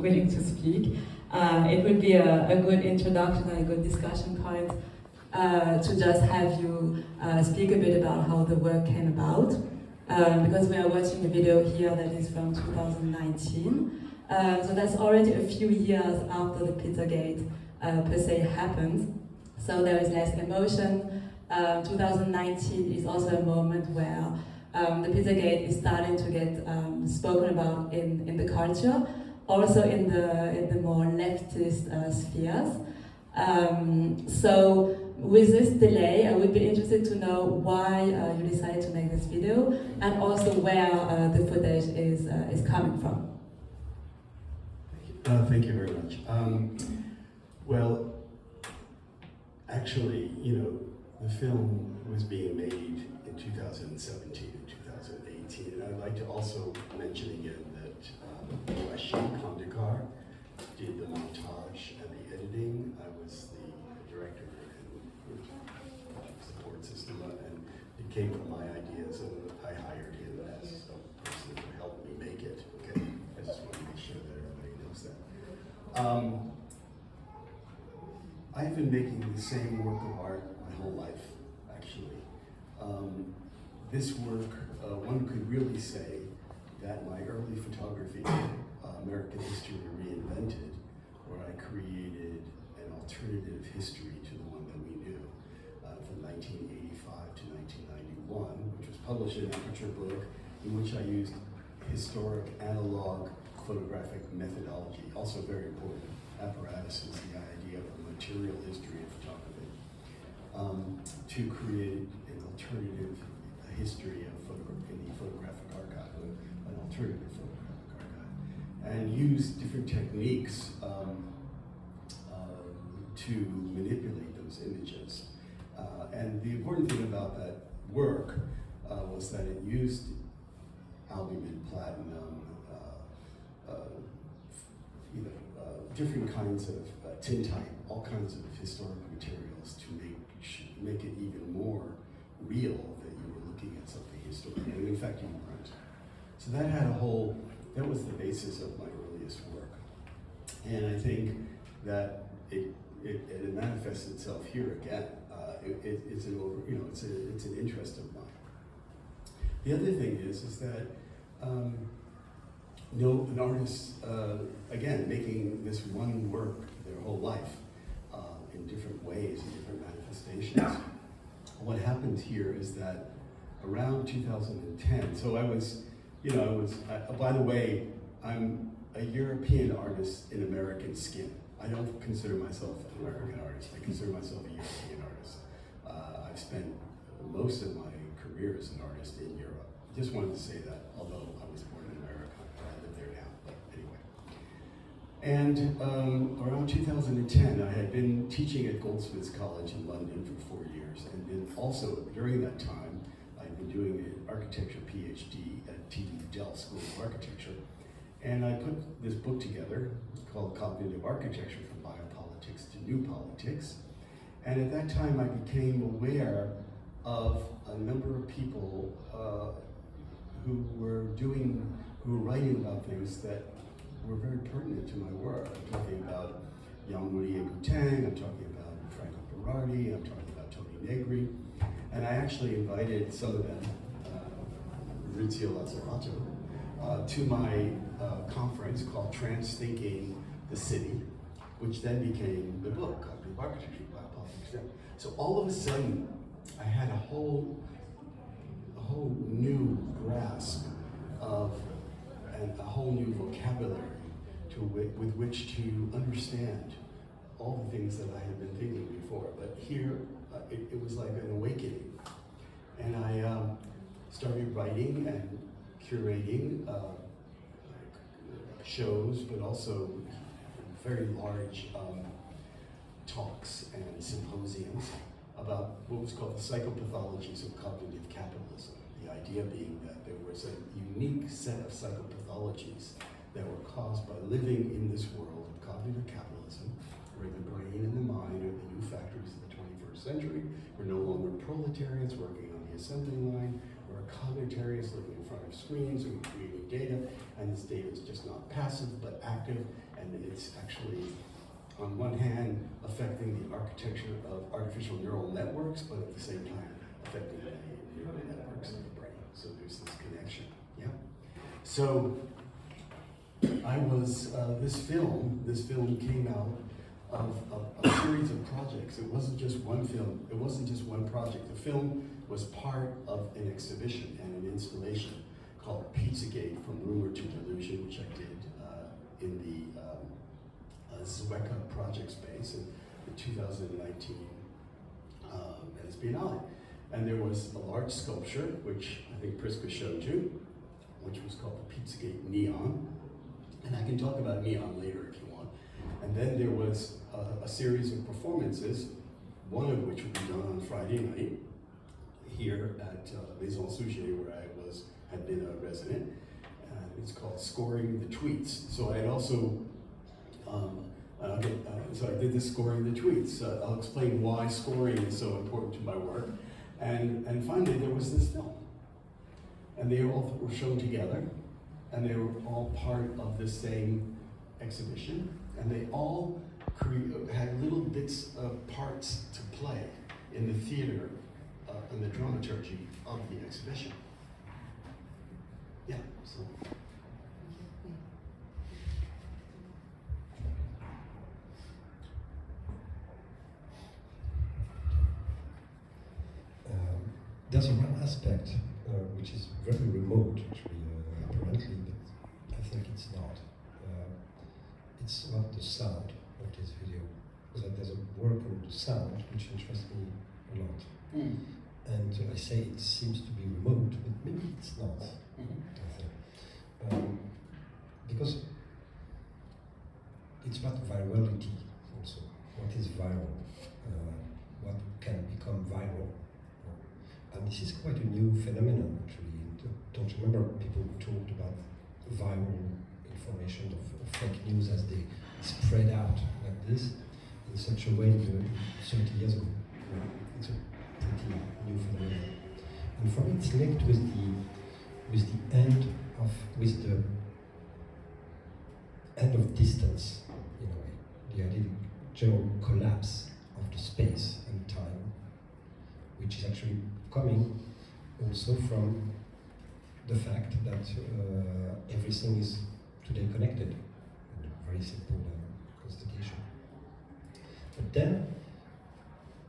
willing to speak. It would be a good introduction and a good discussion point to just have you speak a bit about how the work came about. Because we are watching a video here that is from 2019. So that's already a few years after the Pizzagate per se happened. So there is less emotion. 2019 is also a moment where the Pizzagate is starting to get spoken about in the culture, also in the more leftist spheres. So with this delay, I would be interested to know why you decided to make this video, and also where the footage is coming from. Thank you very much. Well, actually, the film was being made in 2017 and 2018, and I'd like to also mention again that Rashid did the montage and the editing. I was the director and support system, and it came from my ideas, and I hired him as a person to help me make it. Okay, I just want to make sure that everybody knows that. I've been making the same work of art my whole life, actually. This work, one could really say that my early photography, American History Reinvented, where I created an alternative history to the one that we knew, from 1985 to 1991, which was published in an Aperture book, in which I used historic analog photographic methodology, also very important. Apparatus is the idea of a material history of photography, to create an alternative history of in the photographic archive, an alternative photographic archive, and use different techniques to manipulate those images. And the important thing about that work was that it used albumin, platinum, different kinds of tintype, all kinds of historic materials to make it even more real that you were looking at something historic, and in fact you weren't. So that was the basis of my earliest work. And I think that it manifests itself here again. It's an interest of mine. The other thing is that an artist, again, making this one work their whole life in different ways, in different manifestations. What happened here is that around 2010, so by the way, I'm a European artist in American skin. I don't consider myself an American artist, I consider myself a European artist. I've spent most of my career as an artist in Europe. Just wanted to say that, although I was born in America, I live there now, but anyway. And around 2010, I had been teaching at Goldsmiths College in London for 4 years, and then also during that time, I'd been doing an architecture PhD at TU Delft School of Architecture, and I put this book together called Cognitive Architecture from Biopolitics to New Politics. And at that time, I became aware of a number of people who were writing about things that were very pertinent to my work. I'm talking about Jean-Marie Boutin, I'm talking about Franco Berardi, I'm talking about Tony Negri, and I actually invited some of them, Maurizio Lazzarato, to my conference called Trans-Thinking the City, which then became the book, Cognitive Architecture, Biopolitics. So all of a sudden, I had a whole new grasp of, and a whole new vocabulary with which to understand all the things that I had been thinking before. But here, it was like an awakening. And I started writing and curating shows, but also very large talks and symposiums about what was called the psychopathologies of cognitive capitalism. The idea being that there was a unique set of psychopathologies that were caused by living in this world of cognitive capitalism, where the brain and the mind are the new factories of the 21st century. We're no longer proletarians working on the assembly line. We're cognitarians living in front of screens and creating data, and this data is just not passive but active, And it's actually, on one hand, affecting the architecture of artificial neural networks, but at the same time, affecting the neural networks of the brain. So there's this connection, yeah? So, I was, this film came out of a series of projects. It wasn't just one film, it wasn't just one project. The film was part of an exhibition and an installation called Pizzagate, From Rumor to Delusion, which I did in the Zwecka project space in 2019 Venice Biennale. And there was a large sculpture, which I think PRISKA showed you, which was called the Pizzagate Neon. And I can talk about Neon later if you want. And then there was a series of performances, one of which would be done on Friday night here at Maison Sujet, where I had been a resident. It's called Scoring the Tweets. So I had also, so I did this Scoring the Tweets. I'll explain why scoring is so important to my work. And finally there was this film. And they all were shown together, and they were all part of the same exhibition, and they all had little bits of parts to play in the theater and the dramaturgy of the exhibition. Yeah, so. There's one aspect which is very remote, actually, apparently, but I think it's not. It's about the sound of this video. Because there's a work on the sound which interests me a lot. Mm. And I say it seems to be remote, but maybe it's not. I think. Because it's about virality also. What is viral? What can become viral? And this is quite a new phenomenon, actually. Don't you remember people talked about viral information of fake news as they spread out like this in such a way 30 years ago. It's a pretty new phenomenon. And for me it's linked with the end of distance, in a way. The idea of general collapse of the space and time, which is actually coming also from the fact that everything is today connected. A very simple constatation. But then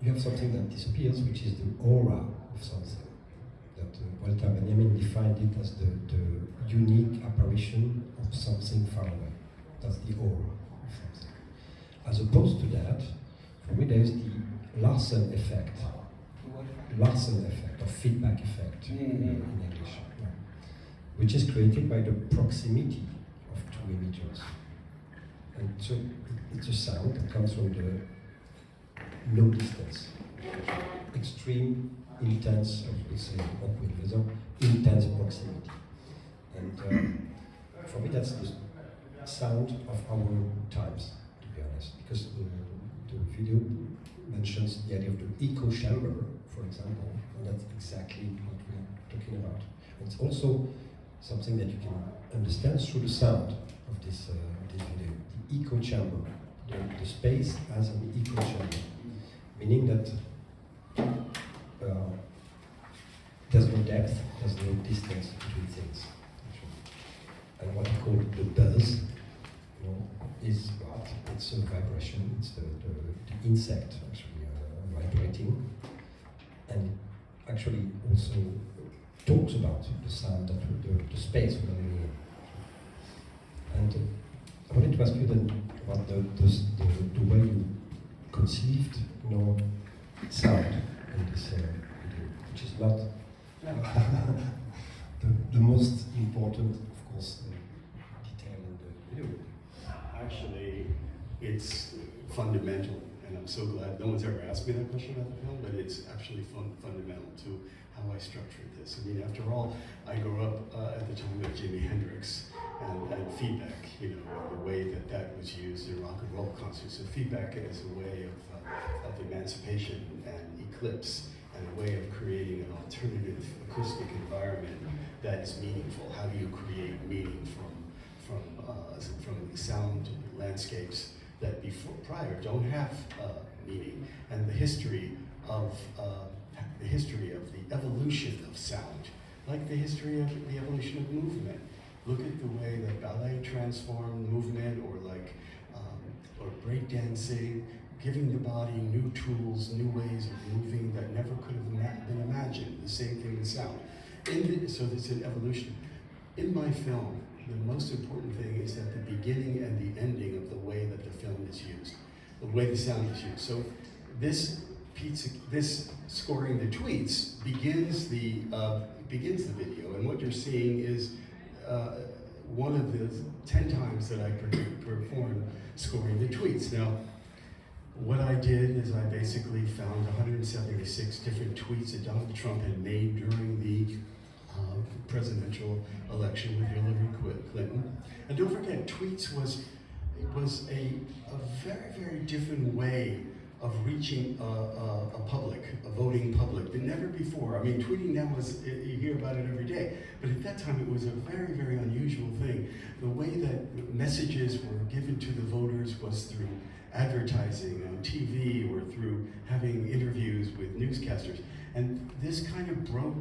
you have something that disappears, which is the aura of something. That Walter Benjamin defined it as the unique apparition of something far away. That's the aura of something. As opposed to that, for me there is the Larsen effect. Larsen effect, or feedback effect in English, which is created by the proximity of two emitters. And so it's a sound that comes from the low distance, extreme, intense, I would say, intense proximity. And for me that's the sound of our times, to be honest, because the video mentions the idea of the echo chamber, for example, and that's exactly what we are talking about. It's also something that you can understand through the sound of this video. The echo chamber, the space as an echo chamber, meaning that there's no depth, there's no distance between things. And what we call the buzz, is what? It's a vibration, it's the insect actually vibrating, and actually also talks about the sound, that the space we're living in. And I wanted to ask you then about the way you conceived sound in this video, which is not the most important, of course, detail in the video. Actually, it's fundamental, and I'm so glad no one's ever asked me that question about the film, but it's actually fundamental to how I structured this. I mean, after all, I grew up at the time of Jimi Hendrix and feedback, the way that was used in rock and roll concerts. So feedback is a way of emancipation and eclipse, and a way of creating an alternative acoustic environment that is meaningful. How do you create meaning from sound landscapes that prior don't have meaning, and the history of the evolution of sound, like the history of the evolution of movement. Look at the way that ballet transformed movement, or breakdancing, giving the body new tools, new ways of moving that never could have been imagined. The same thing with sound. So it's an evolution. In my film, the most important thing is that the beginning and the ending of the way that the film is used, the way the sound is used. So this scoring the tweets begins the video, and what you're seeing is one of the 10 times that I performed scoring the tweets. Now, what I did is I basically found 176 different tweets that Donald Trump had made during the presidential election with Hilary Clinton. And don't forget, tweets was a very, very different way of reaching a public, a voting public, than never before. I mean, tweeting now you hear about it every day, but at that time it was a very, very unusual thing. The way that messages were given to the voters was through advertising on TV or through having interviews with newscasters. And this kind of broke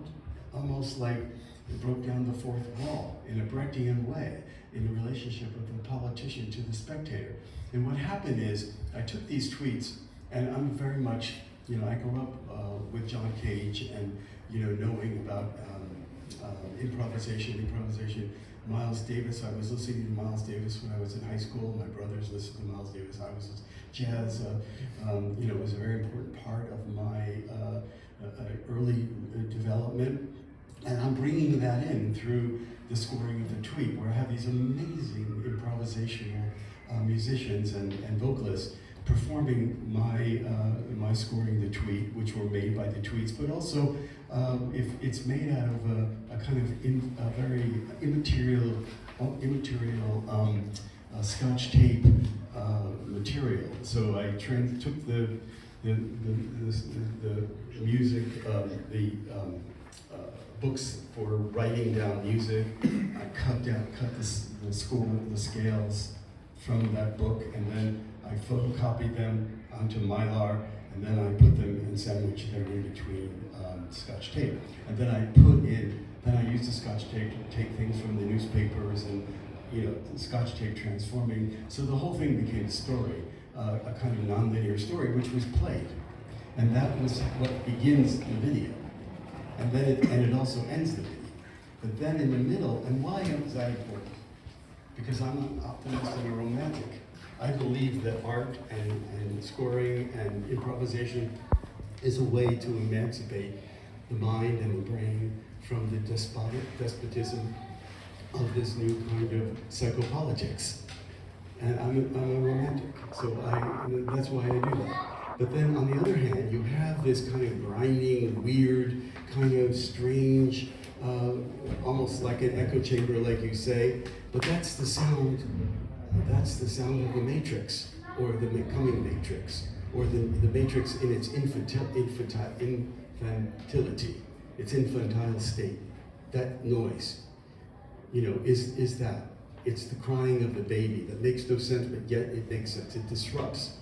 down the fourth wall in a Brechtian way in the relationship of the politician to the spectator. And what happened is, I took these tweets, and I'm very much, I grew up with John Cage and, knowing about improvisation, Miles Davis. I was listening to Miles Davis when I was in high school. My brothers listened to Miles Davis. I was jazz, was a very important part of my early development. And I'm bringing that in through the scoring of the tweet, where I have these amazing improvisational musicians and vocalists performing my scoring the tweet, which were made by the tweets, but also if it's made out of a kind of a very immaterial Scotch tape material. So I took the music, books for writing down music. I cut the scales from that book, and then I photocopied them onto Mylar, and then I put them and sandwiched them in between Scotch tape. And then I used the Scotch tape to take things from the newspapers and, the Scotch tape transforming. So the whole thing became a story, a kind of non-linear story, which was played. And that was what begins the video. And then it also ends the video. But then in the middle, and why is that important? Because I'm an optimist and a romantic. I believe that art and scoring and improvisation is a way to emancipate the mind and the brain from the despotism of this new kind of psychopolitics. And I'm a romantic, so that's why I do that. But then on the other hand, you have this kind of grinding, weird, kind of strange, almost like an echo chamber, like you say, but that's the sound of the Matrix, or the coming Matrix, or the Matrix in its infantility, its infantile state. That noise, is that. It's the crying of the baby that makes no sense, but yet it makes sense. It disrupts.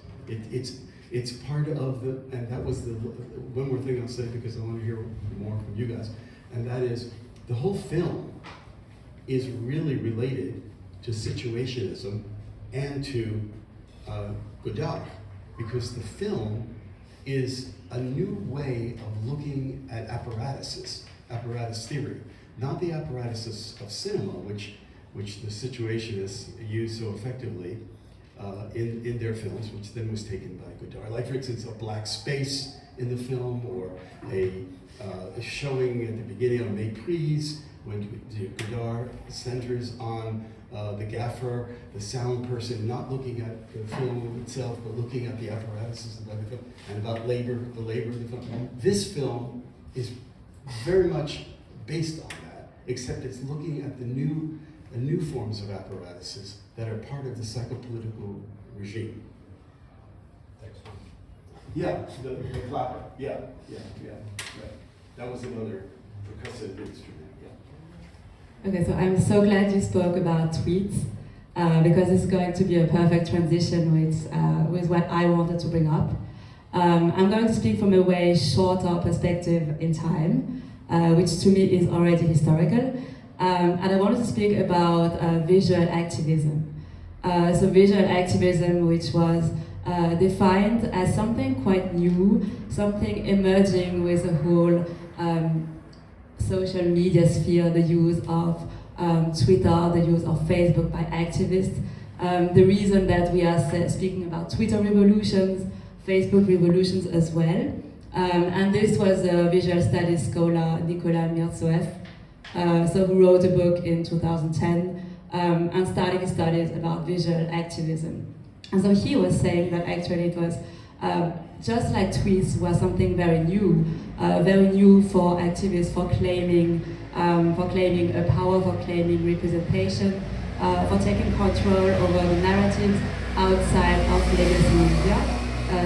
It's part of the, and that was the one more thing I'll say, because I want to hear more from you guys, and that is the whole film is really related to situationism and to Godard, because the film is a new way of looking at apparatus theory, not the apparatuses of cinema, which the situationists use so effectively in their films, which then was taken by Godard. Like, for instance, a black space in the film, or a showing at the beginning of Méprise, when Godard centers on the gaffer, the sound person, not looking at the film itself, but looking at the apparatuses of the film, and about the labor of the film. This film is very much based on that, except it's looking at the new forms of apparatuses that are part of the psychopolitical regime. Yeah, the clapper. Yeah. That was another percussive instrument. Yeah. Okay, so I'm so glad you spoke about tweets. because it's going to be a perfect transition with what I wanted to bring up. I'm going to speak from a way shorter perspective in time, which to me is already historical. And I wanted to speak about visual activism. So visual activism, which was defined as something quite new, something emerging with the whole social media sphere, the use of Twitter, the use of Facebook by activists. The reason that we are speaking about Twitter revolutions, Facebook revolutions as well. And this was a visual studies scholar, Nicolas Bourriaud, who wrote a book in 2010 and started studies about visual activism. And so he was saying that actually it was just like tweets were something very new for activists, for claiming a power, for claiming representation, for taking control over the narratives outside of legacy media.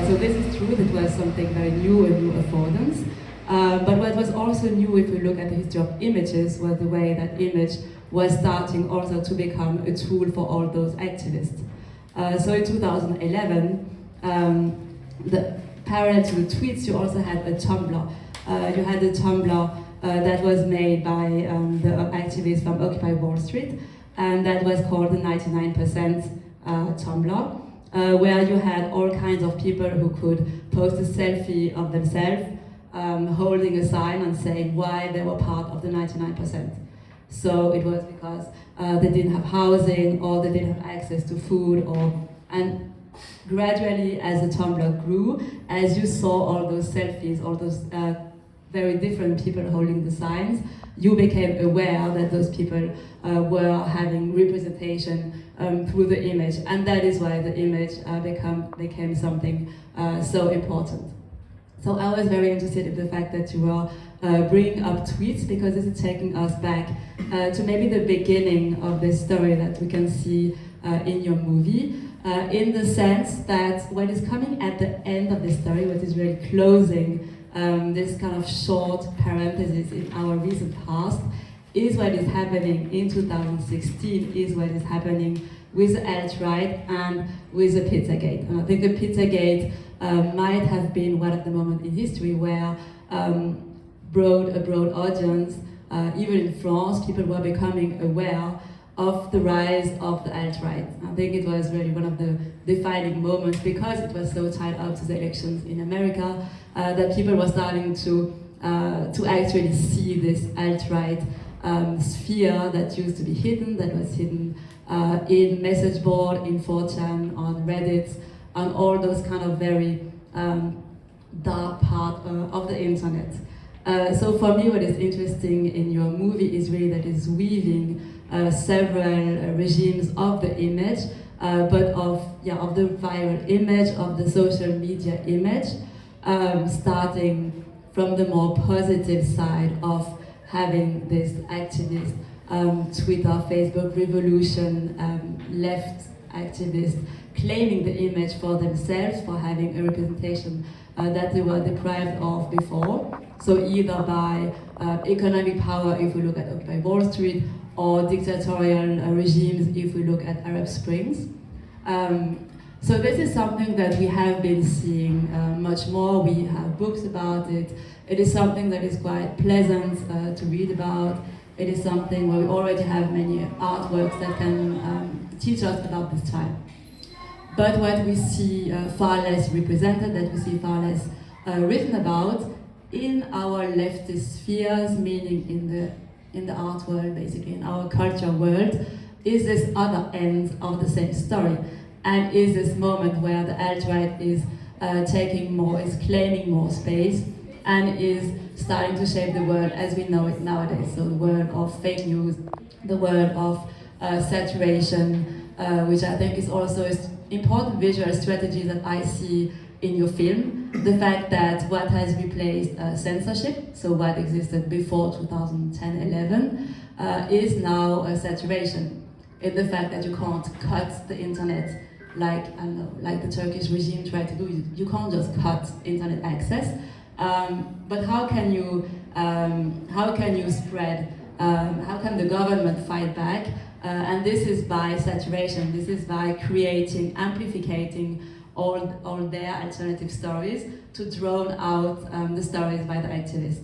So this is true, it was something very new, a new affordance. But what was also new, if we look at the history of images, was the way that image was starting also to become a tool for all those activists. So in 2011, parallel to the tweets, you also had a Tumblr. You had a Tumblr that was made by the activists from Occupy Wall Street, and that was called the 99% Tumblr. Where you had all kinds of people who could post a selfie of themselves holding a sign and saying why they were part of the 99%. So it was because they didn't have housing, or they didn't have access to food, and gradually as the Tumblr grew, as you saw all those selfies, all those very different people holding the signs, you became aware that those people were having representation through the image, and that is why the image became something so important. So I was very interested in the fact that you were bringing up tweets, because this is taking us back to maybe the beginning of this story that we can see in your movie, in the sense that what is coming at the end of the story, what is really closing this kind of short parenthesis in our recent past, is what is happening in 2016, is what is happening with the alt-right and with the Pizzagate. And I think the Pizzagate might have been one of the moments in history where a broad audience, even in France, people were becoming aware of the rise of the alt-right. I think it was really one of the defining moments, because it was so tied up to the elections in America, that people were starting to actually see this alt-right sphere that used to be hidden, that was hidden in message board, in 4chan, on Reddit, on all those kind of very dark part of the internet. So for me, what is interesting in your movie is really that it's weaving several regimes of the image, but of the viral image, of the social media image, starting from the more positive side of having this activist, Twitter, Facebook revolution, left activists claiming the image for themselves, for having a representation that they were deprived of before. So either by economic power, if we look at Occupy Wall Street, or dictatorial regimes, if we look at Arab Springs. So this is something that we have been seeing much more. We have books about it. It is something that is quite pleasant to read about. It is something where we already have many artworks that can teach us about this time. But what we see far less represented, that we see far less written about in our leftist spheres, meaning in the art world, basically in our culture world, is this other end of the same story, and is this moment where the alt-right is taking more, is claiming more space, and is starting to shape the world as we know it nowadays. So the world of fake news, the world of saturation, which I think is also an important visual strategy that I see in your film. The fact that what has replaced censorship, so what existed before 2010-11, is now a saturation. In the fact that you can't cut the internet like, I don't know, like the Turkish regime tried to do. You can't just cut internet access. But how can you spread, how can the government fight back And this is by saturation. This is by creating, amplifying all their alternative stories to drown out the stories by the activists.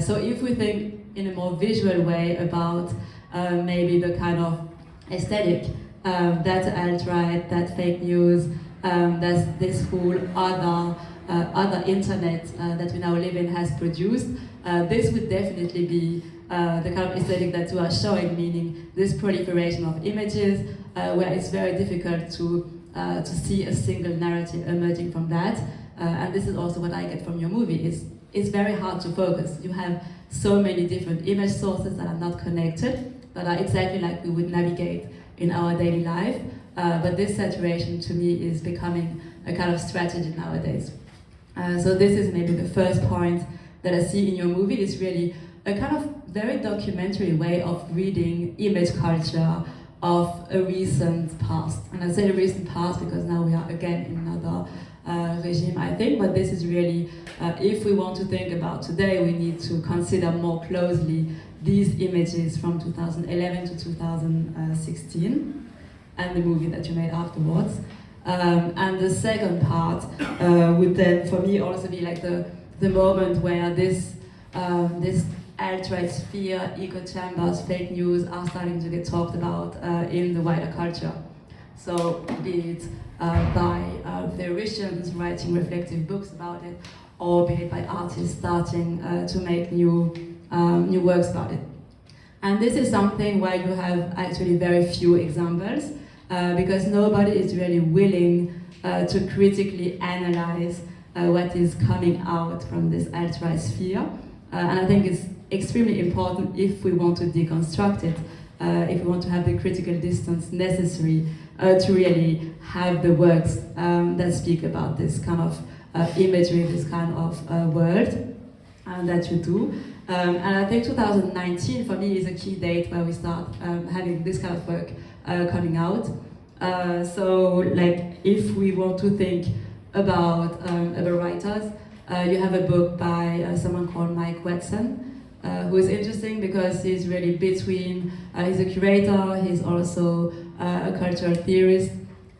So if we think in a more visual way about maybe the kind of aesthetic that alt-right, that fake news, that this whole other internet that we now live in has produced, this would definitely be the kind of aesthetic that you are showing, meaning this proliferation of images where it's very difficult to see a single narrative emerging from that. And this is also what I get from your movie, it's very hard to focus. You have so many different image sources that are not connected, that are exactly like we would navigate in our daily life. But this saturation to me is becoming a kind of strategy nowadays. So this is maybe the first point that I see in your movie, is really a kind of very documentary way of reading image culture of a recent past. And I say the recent past because now we are again in another regime, I think, but this is really, if we want to think about today, we need to consider more closely these images from 2011 to 2016 and the movie that you made afterwards. And the second part would then, for me, also be like the moment where this alt-right sphere, echo chambers, fake news are starting to get talked about in the wider culture. So be it by theoricians writing reflective books about it, or be it by artists starting to make new works about it. And this is something where you have actually very few examples, because nobody is really willing to critically analyze what is coming out from this alt-right sphere. And I think it's extremely important if we want to deconstruct it, if we want to have the critical distance necessary to really have the works that speak about this kind of imagery, this kind of world that you do. And I think 2019 for me is a key date where we start having this kind of work coming out. So like if we want to think about writers, you have a book by someone called Mike Watson, who is interesting because he's really between, he's a curator, he's also a cultural theorist,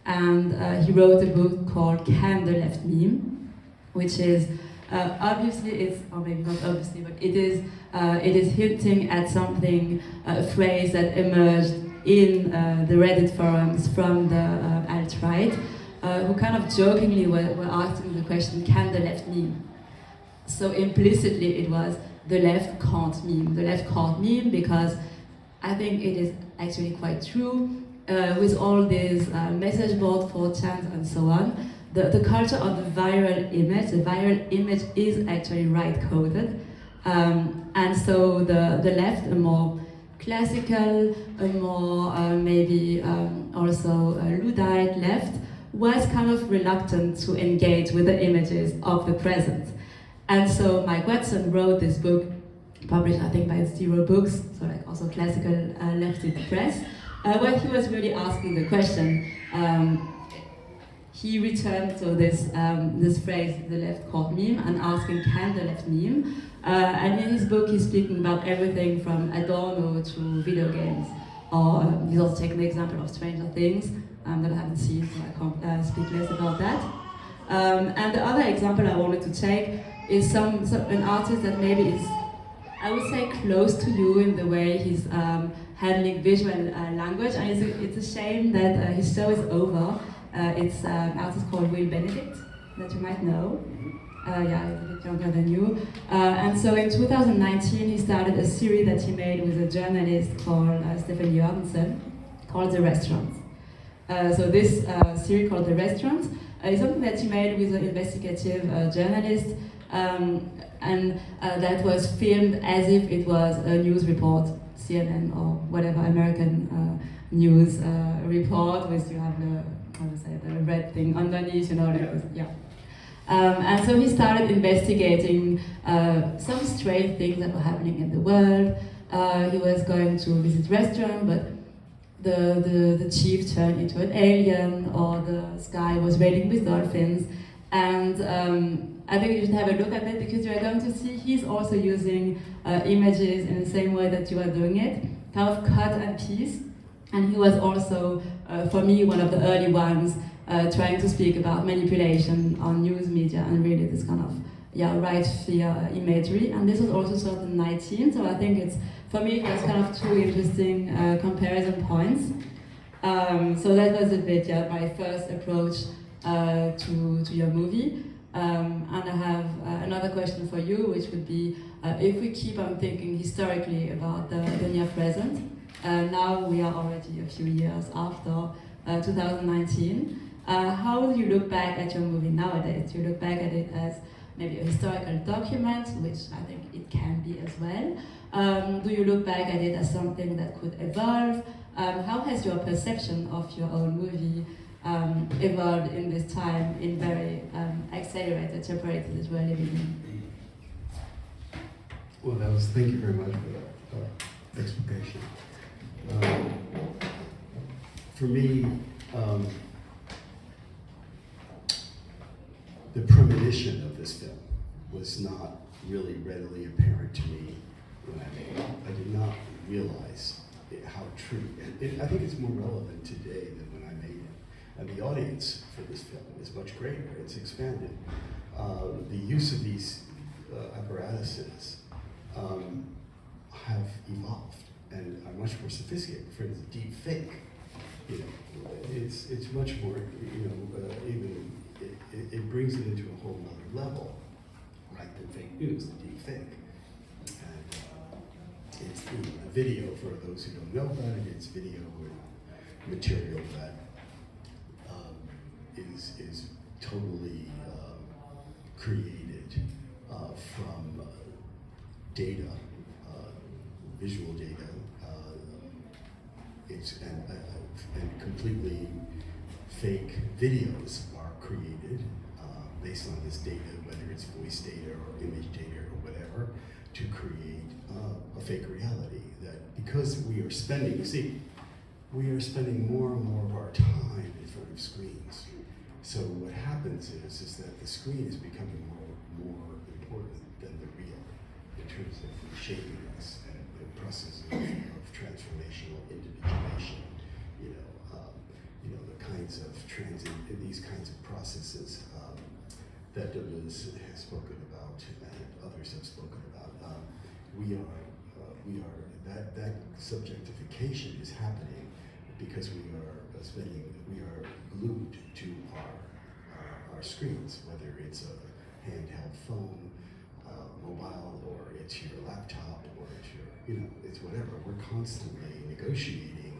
and he wrote a book called Can the Left Meme, which is obviously, it's, or maybe not obviously, but it is hinting at something, a phrase that emerged in the Reddit forums from the alt-right, who kind of jokingly were asking the question, can the left meme? So implicitly it was, the left can't meme. The left can't meme because I think it is actually quite true, with all these message boards, 4chans and so on. The culture of the viral image is actually right-coded. And so the left, a more classical, a more maybe also Luddite left, was kind of reluctant to engage with the images of the present. And so Mike Watson wrote this book, published I think by Zero Books, so like also classical leftist press, where he was really asking the question. He returned to this phrase, the left can't meme, and asking, can the left meme? And in his book, he's speaking about everything from Adorno to video games. Or he's also taken the example of Stranger Things that I haven't seen, so I can't speak less about that. And the other example I wanted to take is an artist that maybe is, I would say, close to you in the way he's handling visual language. And it's a shame that his show is over. It's an artist called Will Benedict, that you might know. Yeah, he's a bit younger than you. And so in 2019, he started a series that he made with a journalist called Stefan Jørgensen, called The Restaurant. So this series called The Restaurant is something that he made with an investigative journalist, and that was filmed as if it was a news report, CNN or whatever American news report, with you have the, how to say, the red thing underneath, you know, like this, yeah. And so he started investigating some strange things that were happening in the world. He was going to visit restaurants, but the chief turned into an alien, or the sky was raining with dolphins. And I think you should have a look at it, because you are going to see he's also using images in the same way that you are doing it, kind of cut and piece. And he was also, for me, one of the early ones trying to speak about manipulation on news media and really this kind of right fear imagery. And this was also 2019, so I think it's, for me, it was kind of two interesting comparison points. So that was a bit my first approach to your movie. And I have another question for you, which would be, if we keep on thinking historically about the near present, now we are already a few years after 2019, how do you look back at your movie nowadays? Do you look back at it as maybe a historical document, which I think it can be as well? Do you look back at it as something that could evolve? How has your perception of your own movie evolved in this time, in very accelerated, separated as we're living in? Well, thank you very much for that explanation. For me, the premonition of this film was not really readily apparent to me when I made it. I did not realize how true, and I think it's more relevant today than when I made it. And the audience for this film is much greater, it's expanded. The use of these apparatuses have evolved and are much more sophisticated. For instance, deep fake, it's much more, even it brings it into a whole other level, right? Than fake news, the deep fake. And it's a video, for those who don't know about it, it's video material that is totally created from data, visual data, and completely fake videos are created based on this data, whether it's voice data or image data or whatever, to create a fake reality. That because we are spending more and more of our time in front of screens. So what happens is that the screen is becoming more important than the real in terms of shaping us and the process of transformational individuation. The kinds of these kinds of processes that Delusion has spoken about and others have spoken about. That subjectification is happening because we are glued to our screens, whether it's a handheld phone, mobile, or it's your laptop, or it's it's whatever. We're constantly negotiating.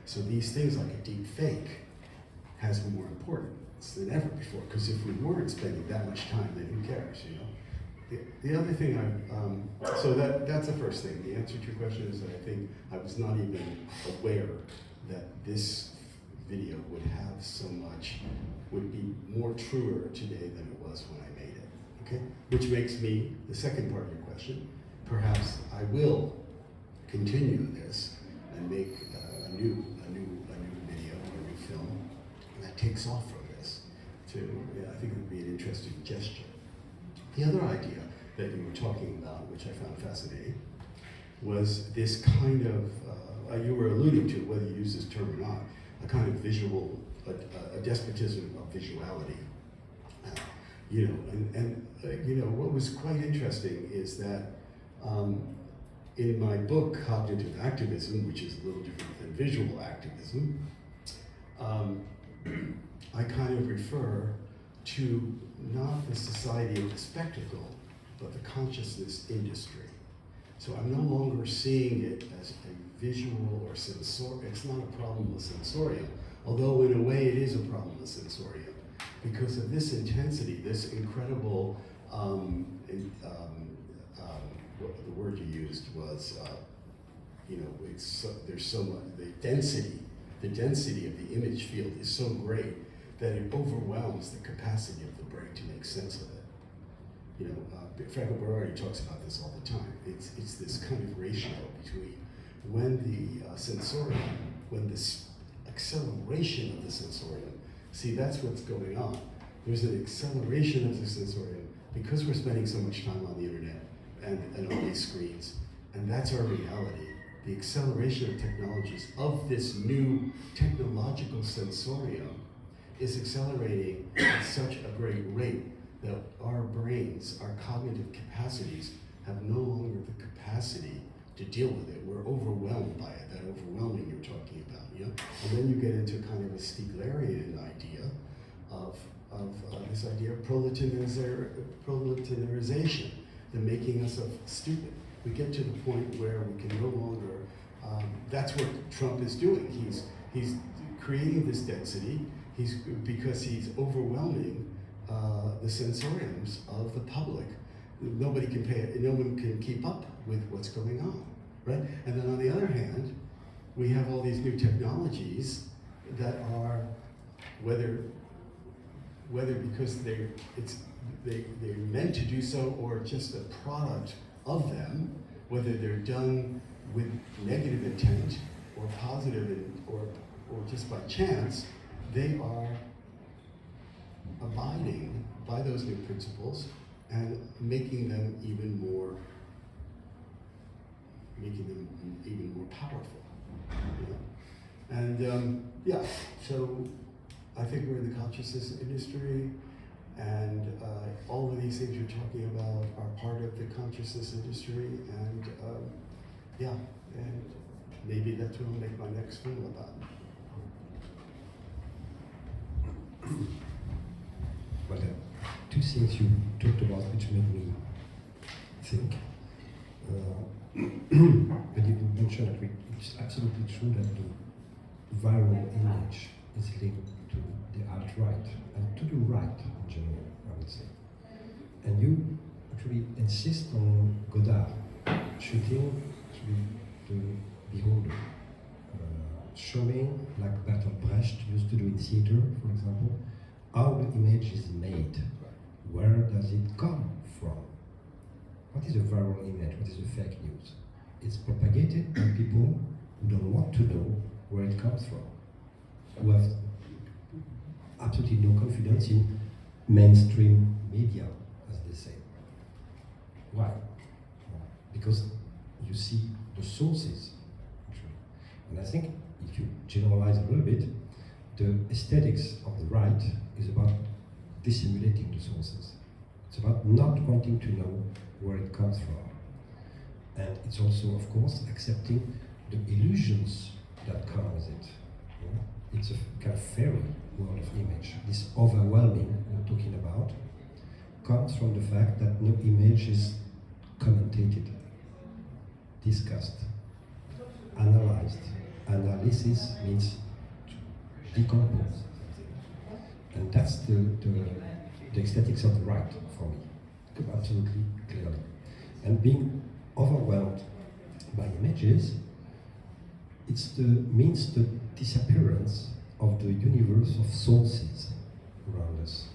So these things like a deep fake has more importance than ever before, because if we weren't spending that much time, then who cares, The other thing so that's the first thing. The answer to your question is that I think I was not even aware that this video would have would be more truer today than it was when I made it, okay? Which makes me, the second part of your question, perhaps I will continue this and make a new video, a new film that takes off from this. I think it would be an interesting gesture. The other idea that you were talking about, which I found fascinating, was this kind of, you were alluding to, whether you use this term or not, a kind of visual, a despotism of visuality. What was quite interesting is that in my book, Cognitive Activism, which is a little different than visual activism, I kind of refer to not the society of the spectacle, but the consciousness industry. So I'm no longer seeing it as a visual or sensorial. It's not a problem with sensorium, although in a way it is a problem with sensorium, because of this intensity, this incredible, the word you used was, there's so much, the density of the image field is so great that it overwhelms the capacity of the brain to make sense of it. Franco Berardi talks about this all the time. It's this kind of ratio between when the acceleration of the sensorium, see, that's what's going on. There's an acceleration of the sensorium because we're spending so much time on the internet and on these screens, and that's our reality. the acceleration of technologies, of this new technological sensorium, is accelerating at such a great rate that our brains, our cognitive capacities, have no longer the capacity to deal with it. We're overwhelmed by it, that overwhelming you're talking about, you know? And then you get into kind of a Stiglerian idea of this idea of proletarialization, the making us of stupid. We get to the point where we can no longer, that's what Trump is doing. He's creating this density, because he's overwhelming the sensoriums of the public. No one can keep up with what's going on, right? And then on the other hand, we have all these new technologies that are, whether because they're meant to do so or just a product of them, whether they're done with negative intent or positive or just by chance, they are abiding by those new principles and making them even more powerful. You know? And yeah, so I think we're in the consciousness industry, and all of these things you're talking about are part of the consciousness industry, and yeah, and maybe that's what I'll make my next film about. Well, two things you talked about which made me think. But you mentioned that it's absolutely true that the viral image is linked to the alt-right and to the right in general, I would say. And you actually insist on Godard shooting the beholder, showing, like Bertolt Brecht used to do in theater, for example, how the image is made. Where does it come from? What is a viral image? What is a fake news? It's propagated by people who don't want to know where it comes from, who have absolutely no confidence in mainstream media, as they say. Why? Because you see the sources, actually. And I think if you generalize a little bit, the aesthetics of the right is about dissimulating the sources. It's about not wanting to know where it comes from. And it's also, of course, accepting the illusions that come with it. Yeah? It's a kind of fairy world of image. This overwhelming we're talking about comes from the fact that no image is commentated, discussed, analyzed. Analysis means to decompose. And that's the aesthetics of the right for me, absolutely clearly. And being overwhelmed by images, means the disappearance of the universe of sources around us.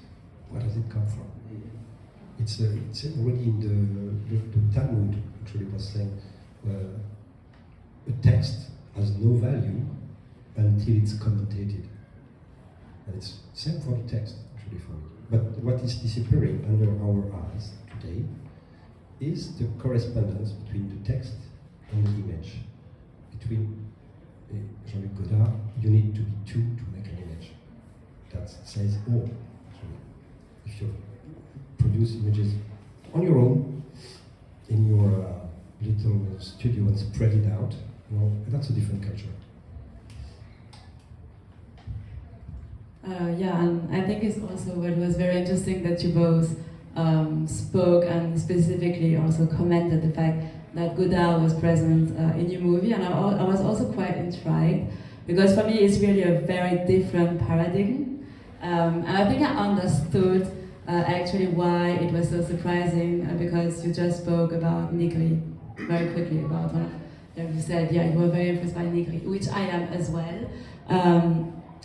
Where does it come from? It's already in the Talmud, actually, was saying a text has no value until it's commentated. And it's same for the text, actually, for me. But what is disappearing under our eyes today is the correspondence between the text and the image. Between Jean-Luc Godard, you need to be two to make an image. That says all, actually. If you produce images on your own, in your little studio and spread it out, that's a different culture. Yeah, and I think it's also what was very interesting that you both spoke and specifically also commented the fact that Godard was present in your movie, and I was also quite intrigued because for me it's really a very different paradigm, and I think I understood actually why it was so surprising because you just spoke about Negri very quickly about you said you were very impressed by Negri, which I am as well.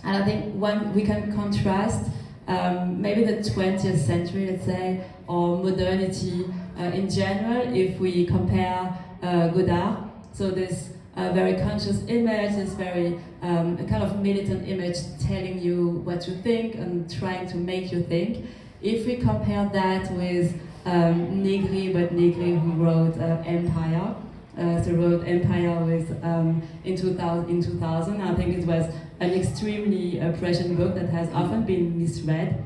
And I think we can contrast maybe the 20th century, let's say, or modernity in general, if we compare Godard. So this very conscious image, this very a kind of militant image telling you what you think and trying to make you think. If we compare that with Negri, but Negri who wrote Empire, so wrote Empire with in 2000. I think it was an extremely prescient book that has often been misread.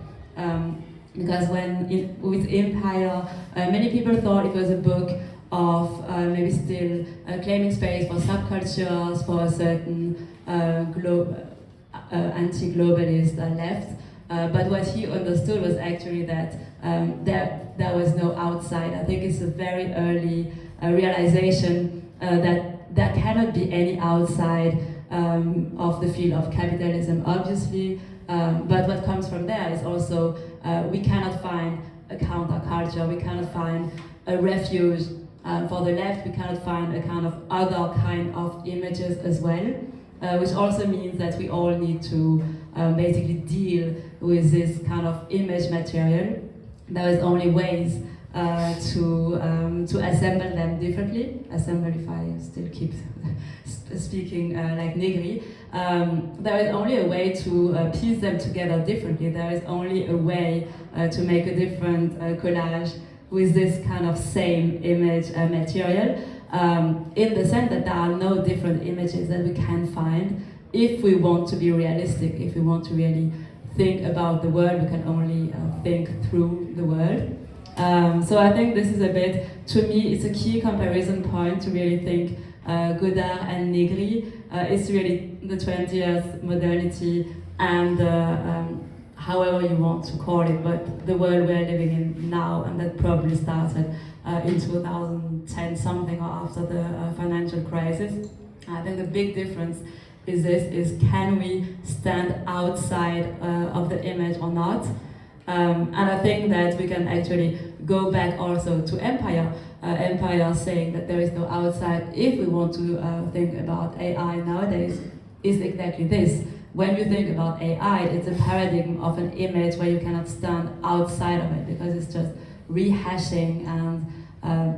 Because with Empire, many people thought it was a book of maybe still claiming space for subcultures, for a certain anti-globalist left. But what he understood was actually that there was no outside. I think it's a very early realization that there cannot be any outside of the field of capitalism, obviously. But what comes from there is also we cannot find a counterculture, we cannot find a refuge. For the left, we cannot find a kind of other kind of images as well, which also means that we all need to basically deal with this kind of image material. There is only ways to assemble them differently. Assemble, if I still keep speaking like Negri. There is only a way to piece them together differently. There is only a way to make a different collage with this kind of same image material, in the sense that there are no different images that we can find. If we want to be realistic, if we want to really think about the world, we can only think through the world. So I think this is a bit, to me, it's a key comparison point to really think Godard and Negri. It's really the 20th modernity and however you want to call it, but the world we're living in now, and that probably started in 2010 something or after the financial crisis. I think the big difference is can we stand outside of the image or not? And I think that we can actually go back also to Empire. Empire saying that there is no outside. If we want to think about AI nowadays, is exactly this. When you think about AI, it's a paradigm of an image where you cannot stand outside of it because it's just rehashing and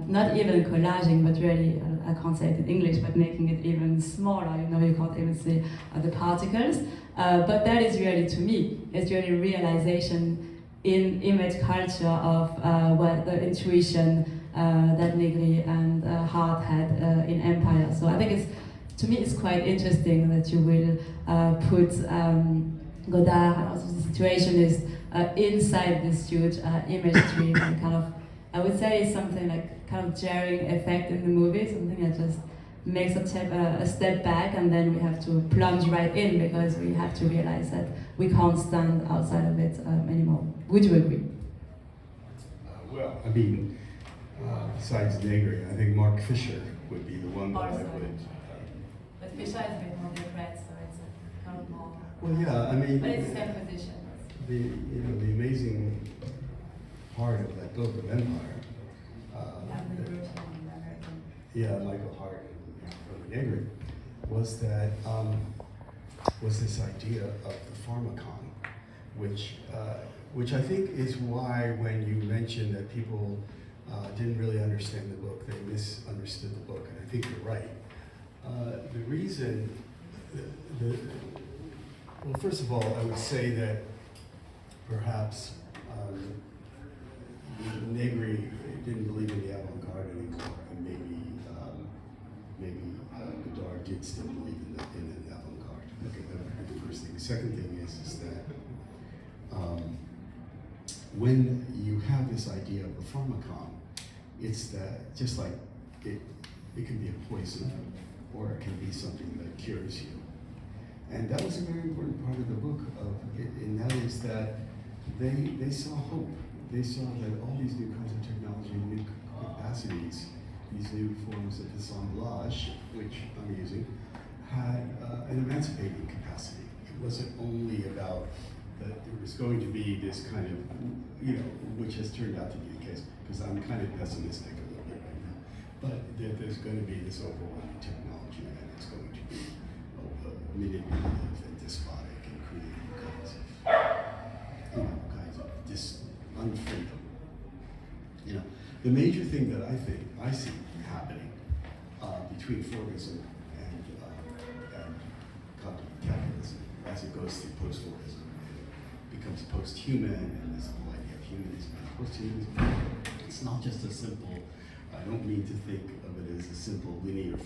not even collaging, but really, I can't say it in English, but making it even smaller, you can't even see the particles. But that is really, to me, it's really realization in image culture of what the intuition that Negri and Hart had in Empire. So I think to me, it's quite interesting that you will put Godard, and also the situation is inside this huge image stream and kind of, I would say something like kind of jarring effect in the movie, something that just makes a step back, and then we have to plunge right in because we have to realize that we can't stand outside of it anymore. Would you agree? Well, I mean, besides Negri, I think Mark Fisher would be the one that I would. But Fisher is a bit more direct, so it's kind of more. Well, yeah, I mean. But it's the same position. The amazing part of that book of Empire. Yeah, Michael Hart and Negri was that was this idea of the pharmacon, which I think is why when you mentioned that people didn't really understand the book, they misunderstood the book, and I think you're right. The reason, well, first of all, I would say that perhaps Negri didn't believe in the avant-garde anymore, and maybe Godard did still believe in the avant-garde. Okay, that's the first thing. The second thing is that when you have this idea of the pharmacon, it's that just like it can be a poison, or it can be something that cures you. And that was a very important part of the book, and that is that they saw hope. They saw that all these new kinds of technology, new capacities, these new forms of assemblage, which I'm using, had an emancipating capacity. It wasn't only about that there was going to be this kind of, which has turned out to be the case, because I'm kind of pessimistic a little bit right now, but that there's going to be this overwhelming technology, and it's going to be manipulative and despotic and create all kinds of unfreedom. The major thing that I see happening between Fordism and capitalism as it goes through post-Fordism and becomes post-human, and this whole idea of humanism and post-humanism, it's not just a simple I don't mean to think of it as a simple linear